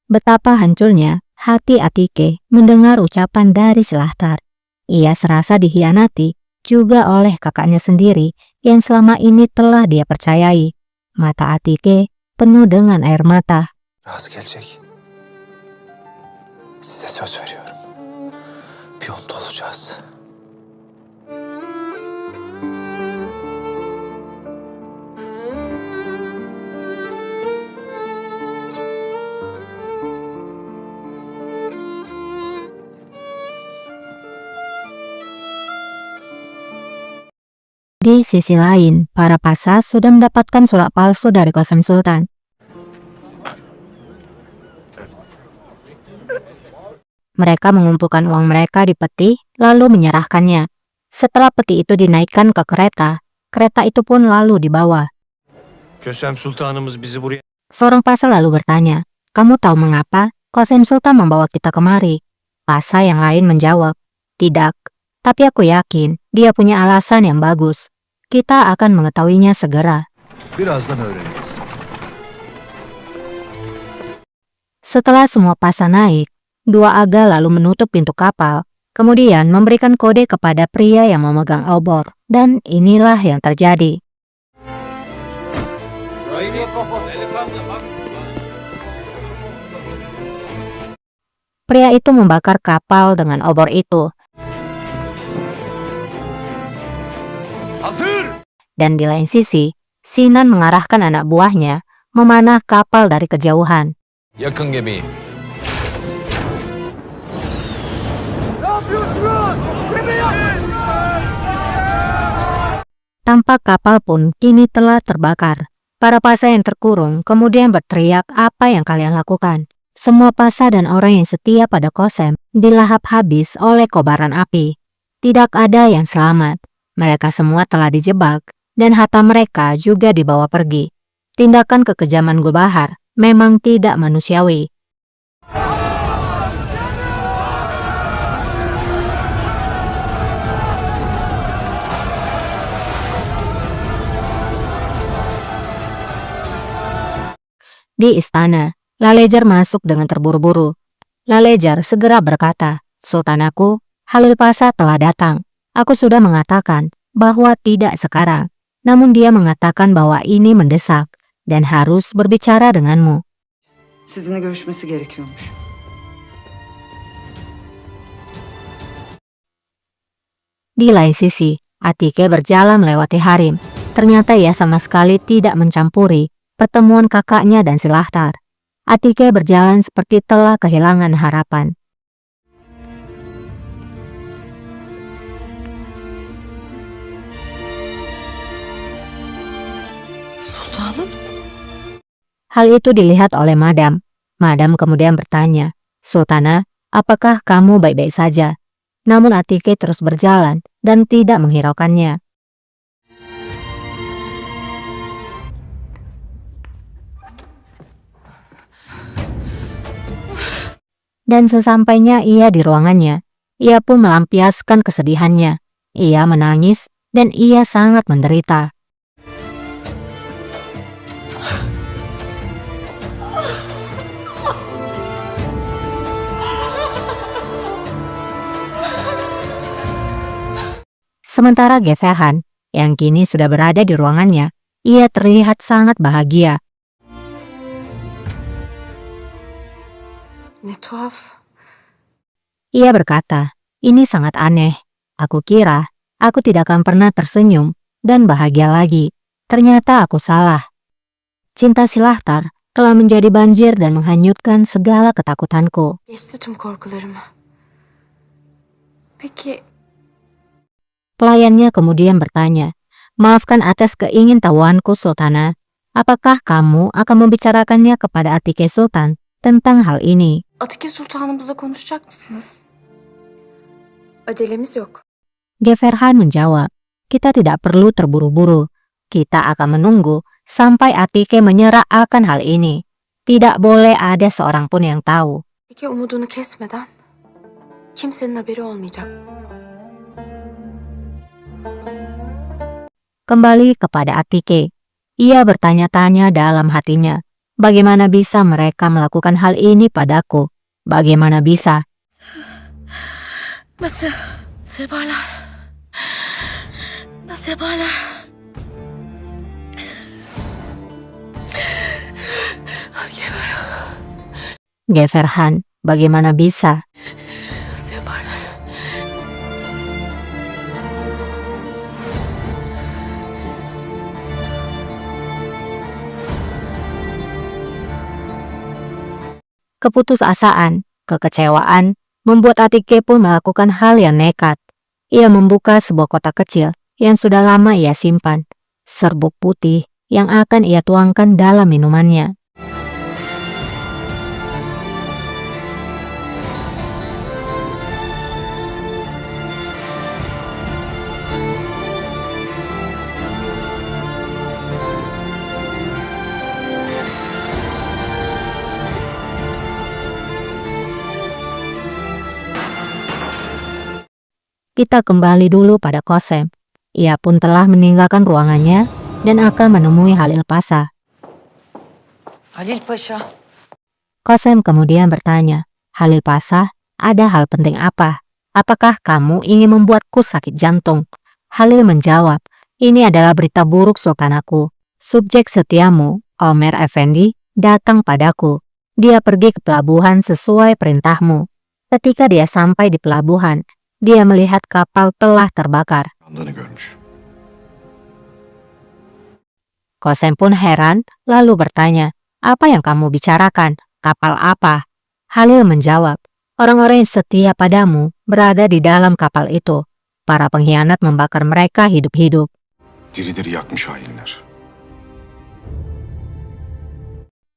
Betapa hancurnya hati Atike mendengar ucapan dari Silahtar. Ia serasa dikhianati juga oleh kakaknya sendiri yang selama ini telah dia percayai. Mata Atike penuh dengan air mata. Raz gelecek. Size söz veriyorum. Bir yolda olacağız. Di sisi lain, para pasar sudah mendapatkan surat palsu dari Qasem Sultan. Mereka mengumpulkan uang mereka di peti, lalu menyerahkannya. Setelah peti itu dinaikkan ke kereta, kereta itu pun lalu dibawa. Kösem Sultanımız bizi buraya... Seorang pasar lalu bertanya, "Kamu tahu mengapa Qasem Sultan membawa kita kemari?" Pasar yang lain menjawab, "Tidak, tapi aku yakin dia punya alasan yang bagus. Kita akan mengetahuinya segera." Birazdan öğreniriz. Setelah semua pasar naik, dua aga lalu menutup pintu kapal, kemudian memberikan kode kepada pria yang memegang obor, dan inilah yang terjadi. Pria itu membakar kapal dengan obor itu. Dan di lain sisi, Sinan mengarahkan anak buahnya memanah kapal dari kejauhan. Yakın gemi. Tampak kapal pun kini telah terbakar. Para pasar yang terkurung kemudian berteriak, "Apa yang kalian lakukan?" Semua pasar dan orang yang setia pada Qasem dilahap habis oleh kobaran api. Tidak ada yang selamat. Mereka semua telah dijebak dan harta mereka juga dibawa pergi. Tindakan kekejaman Gulbahar memang tidak manusiawi. Di istana, Lalejar masuk dengan terburu-buru. Lalejar segera berkata, "Sultanaku, Halil Pasha telah datang. Aku sudah mengatakan bahwa tidak sekarang. Namun dia mengatakan bahwa ini mendesak dan harus berbicara denganmu." Sizinle görüşmesi gerekiyormuş. Di lain sisi, Atike berjalan melewati harem. Ternyata ia sama sekali tidak mencampuri pertemuan kakaknya dan Silahtar. Atike berjalan seperti telah kehilangan harapan. Sultanım? Hal itu dilihat oleh Madam. Madam kemudian bertanya, "Sultana, apakah kamu baik-baik saja?" Namun Atike terus berjalan dan tidak menghiraukannya. Dan sesampainya ia di ruangannya, ia pun melampiaskan kesedihannya. Ia menangis dan ia sangat menderita. Sementara Geferhan, yang kini sudah berada di ruangannya, ia terlihat sangat bahagia. Ne tuhaf. Ia berkata, "Ini sangat aneh. Aku kira aku tidak akan pernah tersenyum dan bahagia lagi. Ternyata aku salah." Cinta Silahtar telah menjadi banjir dan menghanyutkan segala ketakutanku. Geçti tüm korkularımı. Peki Pelayannya kemudian bertanya, "Maafkan atas keingintahuanku, Sultana. Apakah kamu akan membicarakannya kepada Atike Sultan tentang hal ini?" Atike Sultanımızla konuşacak mısınız? Acelemiz yok. Geferhan menjawab, "Kita tidak perlu terburu-buru. Kita akan menunggu sampai Atike menyerah akan hal ini. Tidak boleh ada seorang pun yang tahu." Atike umudunu kesmeden kimsenin haberi olmayacak. Kembali kepada Atike. Ia bertanya-tanya dalam hatinya, bagaimana bisa mereka melakukan hal ini padaku? Bagaimana bisa? Nasıl yaparlar? Nasıl yaparlar? Geverhan, bagaimana bisa? Nasıl yaparlar? Keputusasaan, kekecewaan, membuat Atike pun melakukan hal yang nekat. Ia membuka sebuah kotak kecil yang sudah lama ia simpan, serbuk putih yang akan ia tuangkan dalam minumannya. Kita kembali dulu pada Kosem. Ia pun telah meninggalkan ruangannya dan akan menemui Halil Pasha. Halil Paşa, Kosem kemudian bertanya, Halil Pasha, ada hal penting apa? Apakah kamu ingin membuatku sakit jantung? Halil menjawab, ini adalah berita buruk sultanaku. Subjek setiamu, Omer Effendi, datang padaku. Dia pergi ke pelabuhan sesuai perintahmu. Ketika dia sampai di pelabuhan, dia melihat kapal telah terbakar. Yandığını görmüş. Kosem pun heran, lalu bertanya, apa yang kamu bicarakan? Kapal apa? Halil menjawab, orang-orang yang setia padamu berada di dalam kapal itu. Para pengkhianat membakar mereka hidup-hidup. Diri diri yakmış hainler.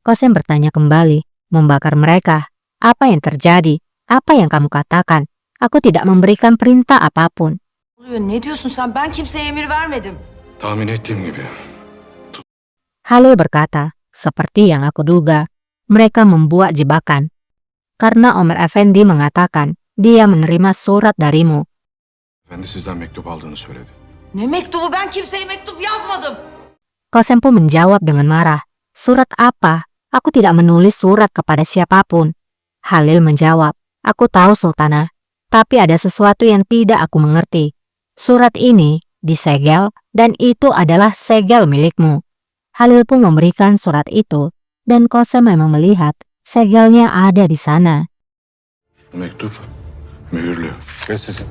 Kosem bertanya kembali, membakar mereka. Apa yang terjadi? Apa yang kamu katakan? Aku tidak memberikan perintah apapun. oluyor? Ne diyorsun sen? Ben kimseye emir vermedim. Tahmin ettiğim gibi. Halil berkata, seperti yang aku duga, mereka membuat jebakan. Karena Omer Effendi mengatakan, dia menerima surat darimu. Efendi sizden mektup aldığını söyledi. Ne mektubu? Ben kimseye mektup yazmadım. Kosem pun menjawab dengan marah, surat apa? Aku tidak menulis surat kepada siapapun. Halil menjawab, aku tahu Sultana, tapi ada sesuatu yang tidak aku mengerti. Surat ini disegel dan itu adalah segel milikmu. Halil pun memberikan surat itu dan Kosem memang melihat segelnya ada di sana. Bu mektup mühürlü ve sizin.